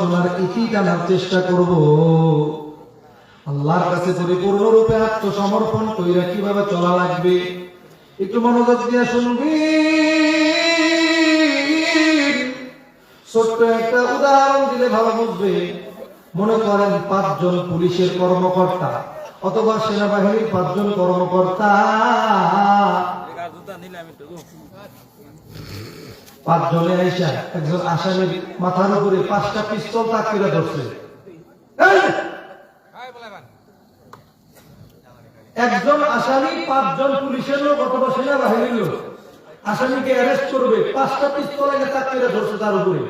সমালোচনার ইতি টানার চেষ্টা করব। আল্লাহর কাছে পরিপূর্ণরূপে আত্মসমর্পণ কইরা কিভাবে চলা লাগবে একটু মনোযোগ দিয়ে শুনবি। ছোট্ট একটা উদাহরণ দিলে ভালো বুঝবে। মনে করেন 5 জন পুলিশের কর্মকর্তা অথবা সেনাবাহিনীর 5 জন কর্মকর্তা, 5 জনে আইসা একজন আসামির মাথার উপরে 5টা পিস্তল তাক করে ধরছে। একজন আসামি 5 জন পুলিশের লোক অথবা সেনাবাহিনীর লোক আসামিকে অ্যারেস্ট করবে, 5টা পিস্তল এনে তাক করে ধরছে তার উপরে।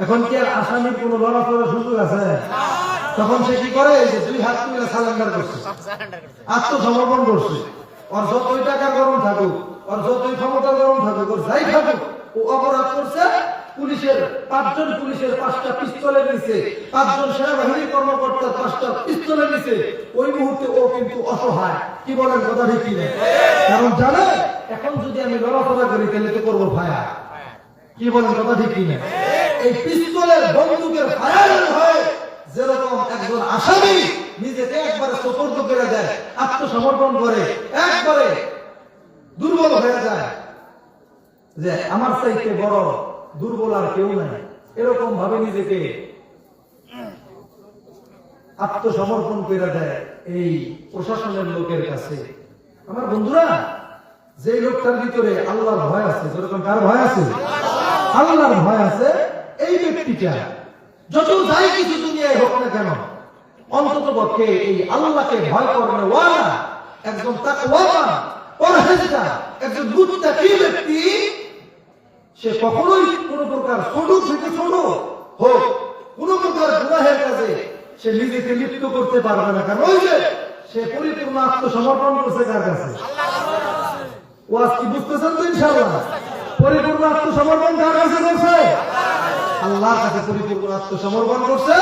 এখন কি আর আসামির কোন লড়াচড়ার সুযোগ আছে? তখন সে কি করে? যে 2 হাত তুলে সারেন্ডার করছে, আত্মসমর্পণ করছে। ওর যতই টাকা গরম থাকুক, ওর যতই ক্ষমতা গরম থাকুক, ওর যাই থাকুক, ও অপরাধ করছে। পুলিশের 5 জন পুলিশের 5টা পিস্তলের নিচে, 5 জন সেনাবাহিনীর কর্মকর্তার 5টা পিস্তলের নিচে ওই মুহূর্তে ও কিন্তু অসহায়। কি বলেন, কথা ঠিক কিনা? কারণ জানে এখন যদি আমি লড়াচড়া করি তাহলে তো করবো ফায়া। কি বলেন, কথা ঠিক কিনা? এই পিস্তলের বন্দুকের ফায়ারের হয় যেরকম একজন আসামি নিজেকে একবারে সোপর্দ করে দেয়, আত্মসমর্পণ করে, একবারে দুর্বল হয়ে যায় যে আমার চাইতে বড় দুর্বল আর কেউ নাই, এরকম ভাবে নিজেকে আত্মসমর্পণ করে দেয় এই প্রশাসনের লোকের কাছে। আমার বন্ধুরা, যে লোকটার ভিতরে আল্লাহর ভয় আছে, যেরকম কার ভয় আছে? আল্লাহর ভয় আছে, এই ব্যক্তিটা যত যাই কিছু দুনিয়ায় হোক না কেন, অন্তত পক্ষে এই আল্লাহকে ভয় করবে ওয়ালা একজন তাকওয়াবান পরহেজগার, একজন মুত্তাকি ব্যক্তি, সে কখনোই কোন প্রকার ছোট থেকে ছোট হোক কোন প্রকার গুনাহের কাজে সে নিজেকে লিপ্ত করতে পারবে না। কারণ ওই যে সে পরিপূর্ণ আত্মসমর্পণ করছে কার কাছে? ওয়াজ কি বুঝতেছেন তো? ইনশাআল্লাহ পরিপূর্ণ আত্মসমর্পণ কার কাছে করছে? আল্লাহর কাছে পরিপূর্ণ আত্মসমর্পণ করছে।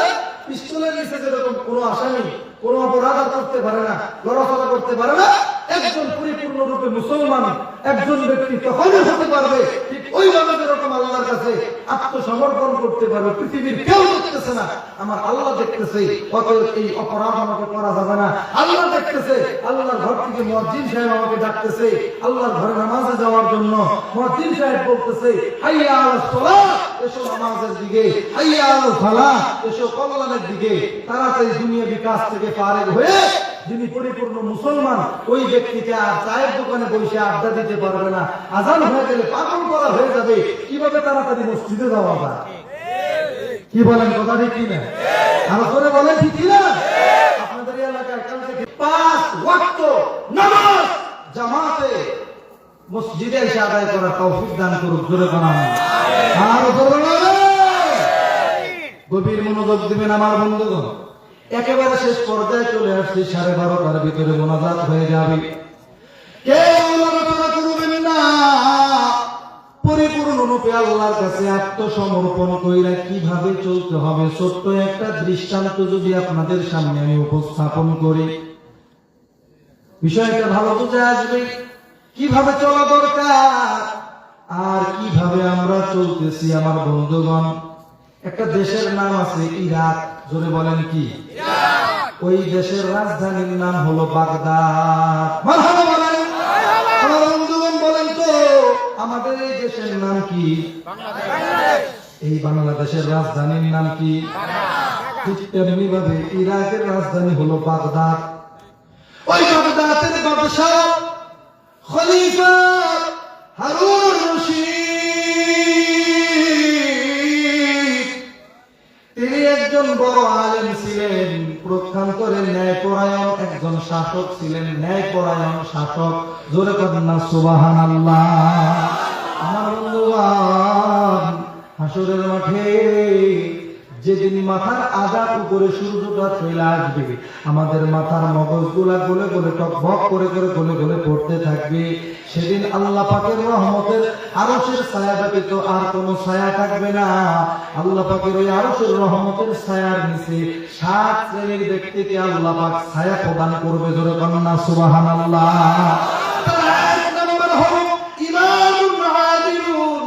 পিস্তলের নিচে যেরকম কোন আসামি কোন অপরাধ করতে পারে না, লড়াচড়া করতে পারে না, একজন পরিপূর্ণরূপে মুসলমান একজন ব্যক্তি তখনই হতে পারবে ঠিক ওইভাবে যেরকম আল্লাহর কাছে আত্মসমর্পণ করতে পারবে। পৃথিবীর কেউ দেখতেছে না, আমার আল্লাহ দেখতেছে, অতএব এই অপরাধ আমাকে করা যাবে না। আল্লাহ দেখতেছে, আল্লাহর ঘর থেকে মুয়াজ্জিন সাহেব আমাকে ডাকতেছে আল্লাহর ঘরে নামাজে যাওয়ার জন্য। মুয়াজ্জিন সাহেব বলতেছে হাইয়া আলাস সালাহ, এসো নামাজের দিকে, হাইয়া আলাল ফালাহ, এসো কল্যাণের দিকে। তাড়াতাড়ি দুনিয়াবি কাজ থেকে ফারেগ হয়ে যিনি পরিপূর্ণ মুসলমান, ওই ব্যক্তিকে আর চায়ের দোকানে বসে আড্ডা দিতে পারবে না। আজান হয়ে গেলে পাগল করা হয়ে যাবে, কিভাবে তাড়াতাড়ি মসজিদে যাওয়া যায়। কি বলেন, কথা ঠিক কিনা? আরো করে বলেন ঠিক কিনা? আপনাদের এলাকায় কাল থেকে 5 ওয়াক্ত নামাজ জামাতে মসজিদে এসে আদায় করার তৌফিক দান করুক। জোরে বানান আর গভীর মনোযোগ দিবেন আমার বন্ধুগণ। একেবারে শেষ পর্যায়ে চলে আসছে, 12:30টার ভিতরে মোনাজাত হয়ে যাবে। কেউ লড়াচড়া করবেন না, পরিপূর্ণরূপে আল্লাহর কাছে আত্মসমর্পণ কইরা কিভাবে চলতে হবে ছোট্ট একটা দৃষ্টান্ত যদি আপনাদের সামনে আমি উপস্থাপন করি, বিষয়টা ভালো বুঝে আসবে কিভাবে চলা দরকার আর কিভাবে আমরা চলতেছি। আমার বন্ধুগণ, একটা দেশের নাম আছে ইরাক। জোরে বলেন কি? ওই দেশের রাজধানীর নাম হলো বাগদাদ। মারহাবা বলেন। আমার বন্ধুগণ বলেন তো, আমাদের এই দেশের নাম কি? এই বাংলাদেশের রাজধানীর নাম কি? ঠিক তেমনি ভাবে ইরাকের রাজধানী হলো বাগদাদ। ওই বাগদাদের বাদশাহ খলিফা হারুন রশিদ, তিনি একজন বড় আলেম ছিলেন, প্রক্ষান্তরের ন্যায়পরায়ণ একজন শাসক ছিলেন, ন্যায়পরায়ণ শাসক। জোরে করেন না সুবহানাল্লাহ। আমার বন্ধুগণ, হাসরের মাঠে যেদিন মাথার আগার উপরে সূর্যটা চলে আসবে, আমাদের মাথার মগজগুলা গলে গলে টকবক করে করে গলে গলে পড়তে থাকবে, সেদিন আল্লাহ পাকের রহমতের আরশের ছায়া ব্যতীত আর কোনো ছায়া থাকবে না। আল্লাহ পাকের ওই আরশের রহমতের ছায়ার নিচে 7 শ্রেণীর ব্যক্তিকে আল্লাহ পাক ছায়া প্রদান করবে। জোরে বলেন না সুবহানাল্লাহ। এক নম্বর হলো ইমামুল আদিলুন,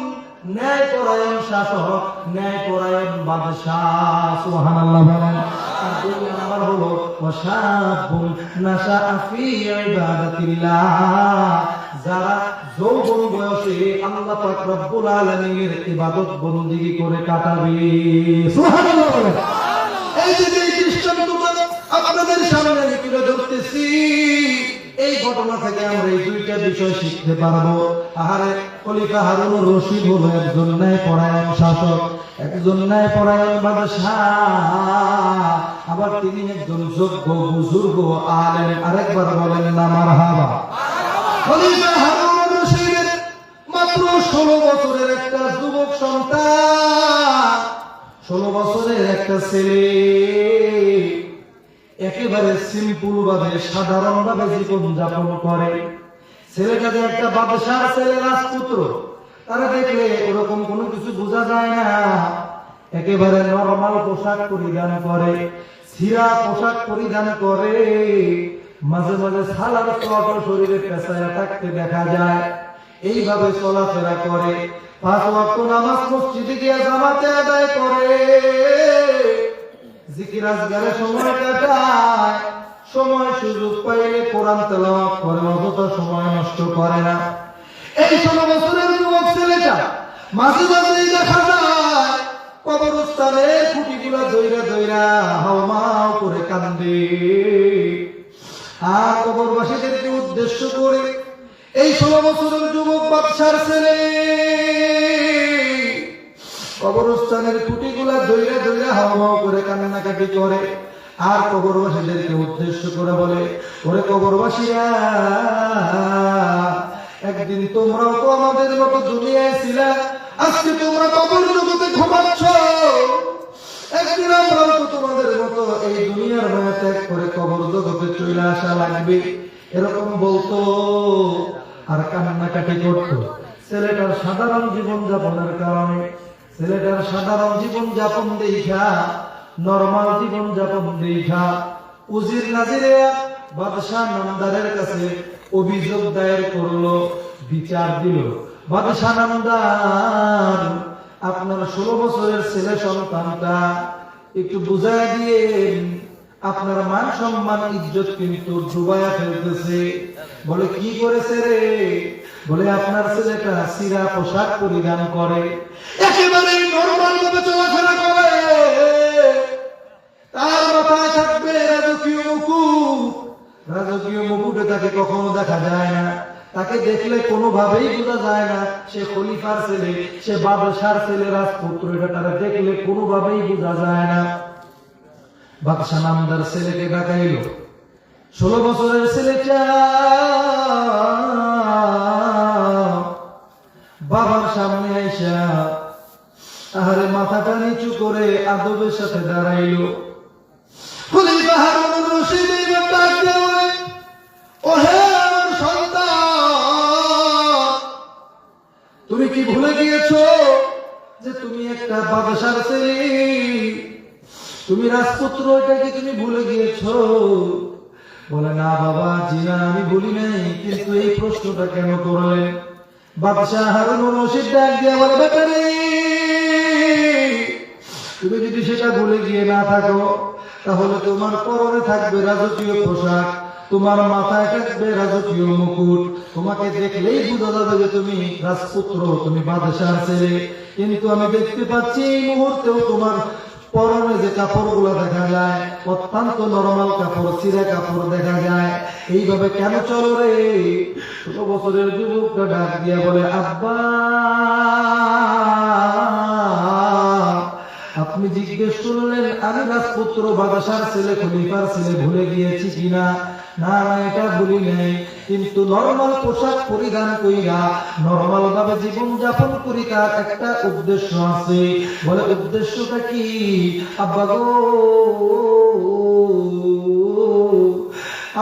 ন্যায়পরায়ণ শাসক, ন্যায়পরায়ণ বাদশাহ। সুবহানাল্লাহ বলেন। আর 2 নাম্বার হলো ওয়াশাবুন নাশাআ ফি ইবাদাতিল্লাহ, যারা যৌবন বয়সে আল্লাহ পাক রব্বুল আলামিনের ইবাদত বندگی করে কাটাবে। সুবহানাল্লাহ বলেন। এই যে দৃষ্টান্তটা আপনাদের সামনে আমি তুলে ধরতেছি, এই ঘটনা থেকে আমরা এই 2টা বিষয় শিখতে পারবো। আহারে, খলিফা হারুনুর রশিদ হলো একজন ন্যায়পরায়ণ শাসক, একজন ন্যায়পরায়ণ বাদশাহ, আবার তিনি একজন যোগ্য বুজুর্গ আলেম। আরেকবার বলেন না মারহাবা। খলিফা হারুনুর রশিদের মাত্র 16 বছরের একটা যুবক সন্তান, 16 বছরের একটা ছেলে, একেবারে সিম্পল ভাবে সাধারণ ভাবে জীবন যাপন করে। ছেলেটা যে একটা বাদশার ছেলে, রাজপুত্র, তারা দেখলে ওরকম কোনো কিছু বোঝা যায় না। একেবারে নরমাল পোশাক পরিধান করে, ছিঁড়া পোশাক পরিধান করে, মাঝে মাঝে সালার চট শরীরে পেঁচায়া থাকতে দেখা যায়। এইভাবে চলাফেরা করে, 5 ওয়াক্ত নামাজ মসজিদে গিয়ে জামাতে আদায় করে, জিকির আজকারে সময় কাটায়, সময় সুযোগ পাইলে কোরআন তেলাওয়াত করে, অযথা সময় নষ্ট করে না। এই 16 বছরের যুবক ছেলেটা মাঝে মাঝে দেখা যায় কবরস্থানে খুঁটিগুলা দইরা দইরা হাওমাও করে কান্দে, আর কবরবাসীদেরকে উদ্দেশ্য করে এই 16 বছরের যুবক বাদশার ছেলে কবরস্থানের খুঁটিগুলা দইরা দইরা হাওমাও করে কান্নাকাটি করে, আর কবরবাসীদেরকে উদ্দেশ্য করে বলে, ওরে কবরবাসীরা, একদিন তোমরাও তো আমাদের মতো দুনিয়ায় ছিলা, আজকে তোমরা কবর জগতে ঘুমাচ্ছ, একদিন আমরাও তো তোমাদের মতো এই দুনিয়ার মায়া ত্যাগ করে কবর জগতে চলে আসা লাগবে। এরকম বলতো আর কান্নাকাটি করতো। ছেলেটার সাধারণ জীবন যাপনের কারণে, ছেলেটার সাধারণ জীবন যাপন দেখা, নরমাল জীবন যাপন দেখা উজির নাজিরা বাদশাহ নামদারের কাছে অভিযোগ দায়ের করলো, বিচার দিল। বাদশাহ নামদার, আপনার 16 বছরের ছেলে সন্তানটা একটু বুঝায় দিয়ে, আপনার মান সম্মান ইজ্জত কিন্তু ডুবাইয়া ফেলতেছে। বলে কি করেছে রে? বলে আপনার ছেলেটা ছিঁড়া পোশাক পরিধান করে, একেবারে নরমাল ভাবে চলাফেরা করে, তার মাথায় থাকবে রাজকীয় মুকুট, রাজকীয় মুকুটে তাকে কখনো দেখা যায় না, তাকে দেখলে কোনোভাবেই বোঝা যায় না সে খলিফার ছেলে, সে বাদশার ছেলে, রাজপুত্র, এটা তারা দেখলে কোনোভাবেই বোঝা যায় না। বাদশাহ নামদার ছেলেকে ডাকাইল, 16 বছরের ছেলেটা বাবার সামনে আইসা আহারে মাথাটা নিচু করে আদবের সাথে দাঁড়াইল। খলিফা হারুনুর রশিদ এইবার ডাক দিয়ে বলে, ওহে আমার সন্তান, তুমি কি ভুলে গিয়েছো যে তুমি একটা বাদশার ছেলে, তুমি রাজপুত্র, এটা কি তুমি ভুলে গিয়েছো? বলে না বাবা, জি না, আমি ভুলি নাই, কিন্তু এই প্রশ্নটা কেন করলে? বাদশাহ হারুনুর রশিদ ডাক দিয়ে বলে, বেটারে, তুমি যদি সেটা ভুলে গিয়ে না থাকো, তাহলে তোমার পরনে থাকবে রাজকীয় পোশাক, তোমার মাথায় থাকবে রাজকীয় মুকুট, তোমাকে দেখলেই বোঝা যাবে যে তুমি রাজপুত্র, তুমি বাদশার ছেলে। কিন্তু আমি দেখতে পাচ্ছি এই মুহূর্তেও তোমার পরনে যে কাপড়গুলো দেখা যায় অত্যন্ত নরমাল কাপড়, ছিঁড়া কাপড় দেখা যায়, এইভাবে কেন চলো রে? 16 বছরের যুবকটা ডাক দিয়া বলে, আব্বা, আপনি জিজ্ঞেস করলেন আমি রাজপুত্র, বাদশার ছেলে, খলিফার ছেলে ভুলে গিয়েছি কিনা? না না, এটা ভুলি নাই, কিন্তু নরমাল পোশাক পরিধান কইরা নরমাল ভাবে জীবন যাপন করি, তার একটা উদ্দেশ্য আছে। বলে উদ্দেশ্যটা কি? আব্বা গো,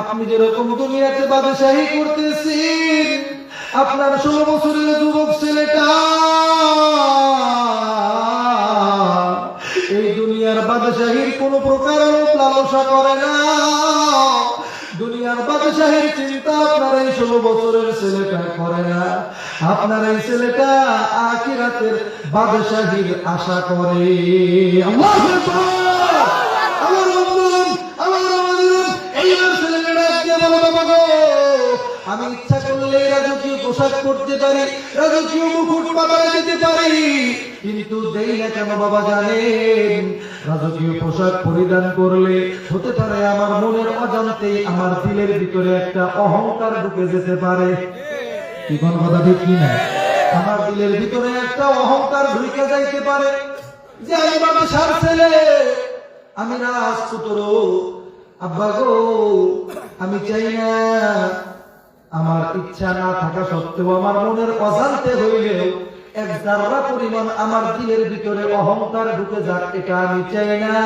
আপনি যেরকম দুনিয়াতে বাদশাহী করতেছেন, আপনার 16 বছরের যুবক ছেলেটা এই দুনিয়ার বাদশাহীর কোন প্রকার লালসা করে না, দুনিয়ার বাদশাহীর চিন্তা আপনার এই 16 বছরের ছেলেটা করে না। আপনার এই ছেলেটা আখিরাতের বাদশাহীর আশা করে। আল্লাহু আকবার। আমার বন্ধুগণ, আমার আমাদের এইবার ছেলেটা ডাক দিয়ে বলে, বাবা গো, আমি ইচ্ছা করলে রাজকীয় পোশাক পরতে পারি, রাজকীয় মুকুট মাথায় দিতে পারি, কিন্তু দেই না কেন বাবা জানেন? রাজকীয় পোশাক পরিধান করলে হতে পারে আমার মনের অজান্তে আমার দিলের ভিতরে একটা অহংকার ঢুকে যেতে পারে। কি কোন কথা ঠিক কি না? আমার দিলের ভিতরে একটা অহংকার ঢুকে যাইতে পারে যে আমি বাদশার ছেলে, আমি রাজপুত্র। আব্বা গো, আমি চাই না, আমার ইচ্ছা না থাকা সত্ত্বেও আমার মনের অজান্তে হইলেও এক জাররা পরিমাণ আমার দিলের ভিতরে অহংকার ঢুকে যাক, এটা আমি চাই না।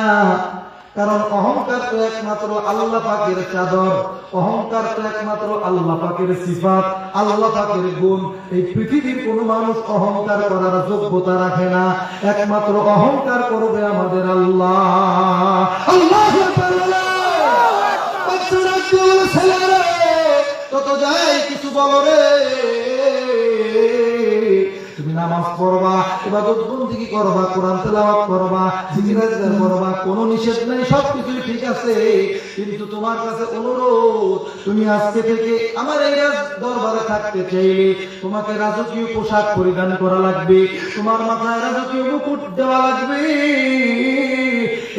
কারণ অহংকার তো একমাত্র আল্লাহ পাকের চাদর, অহংকার তো একমাত্র আল্লাহ পাকের সিফাত, আল্লাহ পাকের গুণ। এই পৃথিবীর কোনো মানুষ অহংকার করার যোগ্যতা রাখে না, একমাত্র অহংকার করবে আমাদের আল্লাহ। আল্লাহু আকবার। বাচ্চারা কি বলে, ছেলেরা তত যাই কিছু বলো রে, তুমি নামাজ পড়বা, ইবাদত বন্দেগী করবা, কোরআন তেলাওয়াত করবা, জিকির আজকার করবা, কোনো নিষেধ নাই, সবকিছু ঠিক আছে। কিন্তু তোমার কাছে অনুরোধ, তুমি আজকে থেকে আমার এই দরবারে থাকতে চাইলে তোমাকে রাজকীয় পোশাক পরিধান করা লাগবে, তোমার মাথায় রাজকীয় মুকুট দেওয়া লাগবে,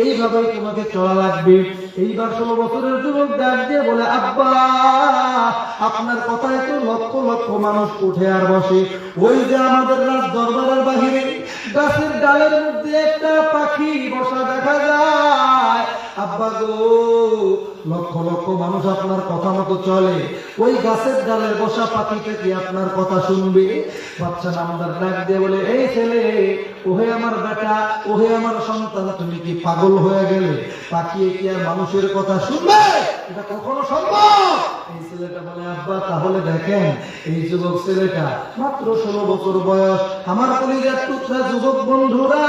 এইভাবে তোমাকে চলা লাগবে। এইবার 16 বছরের যুবক ডাক দিয়ে বলে, আব্বা, আপনার কথায় তো লক্ষ লক্ষ মানুষ উঠে আর বসে। ওই যে আমাদের রাজ দরবারের বাহিরে গাছের ডালের মধ্যে একটা পাখি বসা দেখা যায়। আব্বা গো, লক্ষ লক্ষ মানুষ আপনার কথা মতো চলে, ওই গাছের ডালে বসা পাখিটা কি আপনার কথা শুনবে? বাচ্চা নামদার ডাক দিয়ে বলে, এই ছেলে, ওহে আমার বেটা, ওহে আমার সন্তান, তুমি কি পাগল হয়ে গেলে? পাখি কি আর মানুষের কথা শুনবে? এটা কখনো সম্ভব? এই ছেলেটা বলে, আব্বা, তাহলে দেখেন, এই যুবক ছেলেটা মাত্র 16 বছর বয়স। আমার কলিজার টুকরা যুবক বন্ধুরা,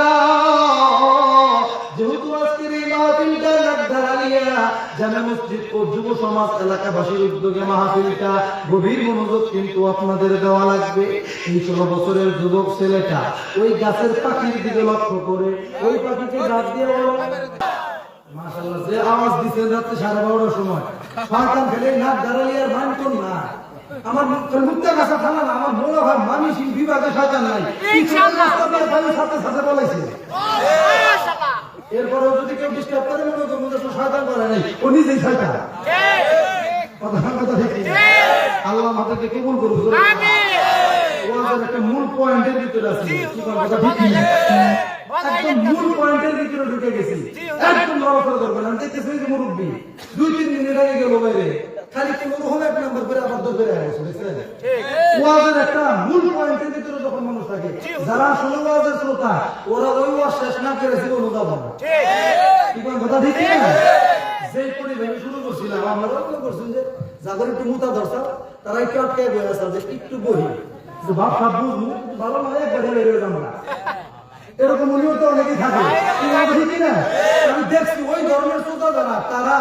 যেহেতু আজকের এই মাহফিলটা নাগদারালিয়া জামে মসজিদ ও যুব সমাজ এলাকাবাসীর উদ্যোগে মাহফিলটা, গভীর মনোযোগ কিন্তু আপনাদের দেওয়া লাগবে। এই 16 বছরের যুবক ছেলেটা ওই গাছের পাখির দিকে লক্ষ্য করে ওই পাখিকে ডাক দিয়ে মাশাআল্লাহ, যে আওয়াজ দিচ্ছেন রাতে 12:30টার সময়, শয়তান ফেলে নাগদারালিয়ার মানতন না। আমার মুক্তা গাছা থানা না, আমার মনে হয় মানসিক বিভাগে শয়তান নাই, ইনশাআল্লাহ সাথে সাথে বলেছে। এরপরে যদি কেউ ডিস্টার্ব করে মনে করবো যে শয়তান করে নাই, ও নিজেই শয়তান। কথা ঠিক। আল্লাহ আমাদেরকে কবুল করুন। ওয়াজের একটা মূল পয়েন্টের ভিতরে আছে, কথা ঠিক একদম মূল পয়েন্টের ভিতরে ঢুকে গেছি, একদম নড়াচড়া করবেন। আমি দেখতেছি যে মুরব্বী 2-3 মিনিট আগে গেল বাইরে, খালি কোন রকম এক নাম্বার করে আবার দৌড়ে আসছে। ওয়াজের একটা মূল পয়েন্টের ভিতরে যখন মানুষ থাকে, যারা আসলে ওয়াজের শ্রোতা, ওরা ওই ওয়াজ শেষ না করে জীবন উদাবন। কথা ঠিক না? যে পরিবেশে শুরু করছিলাম, আমরা করছেন যে যাদের একটু মুতা ধরতাম, তারা একটু আটকে বয়ে আসতাম যে একটু বহি, ভাব ভাব বুঝবো, ভালো নয় একবার হেরে আমরা। এরকম মনেও তো অনেকেই থাকে, ঠিক না? আমি দেখছি ওই ধরনের শ্রোতা যারা, তারা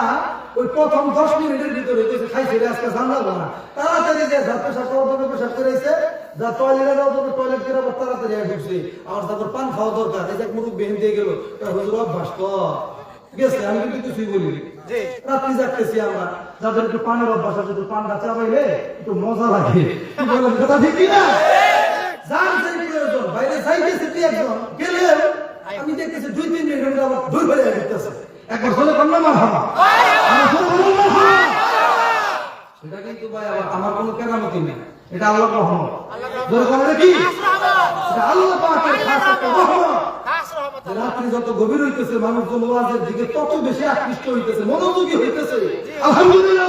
ওই প্রথম 10 মিনিটের ভিতরে খাইছে আজকে জানলাবো না, তাড়াতাড়ি যে যার পেশাব করার দরকার পেশাব করেছে, যা টয়লেটে যাওয়ার দরকার টয়লেট করে আবার তাড়াতাড়ি ঢুকছে। আমার তারপর পান খাওয়া দরকার, এই যে মুরুখ বেহেন দিয়ে গেল, হুজুর অভ্যাস তো গেছে, আমি কিন্তু কিছুই বলি। রাত্রি জাগতেছি আমরা, যাদের একটু পানের অভ্যাস আছে, একটু পানটা চাবাইলে একটু মজা লাগে। কথা ঠিক কিনা? যার যে প্রয়োজন, বাইরে যাইতেছে তুই একজন গেলে, আমি দেখতেছি 2-3 মিনিট আবার দূর বেড়ে যেতেছে। একবার চলে করলে মারহাবা, সেটা কিন্তু ভাই আমার কোনো কেরামতি নেই, এটা আল্লাহর রহমত। আল্লাহ পাকের খাস একটা রহমত। রাত্রি যত গভীর হইতেছে, মানুষজন ওয়াজের দিকে তত বেশি আকৃষ্ট হইতেছে, মনোযোগী হইতেছে। আলহামদুলিল্লাহ।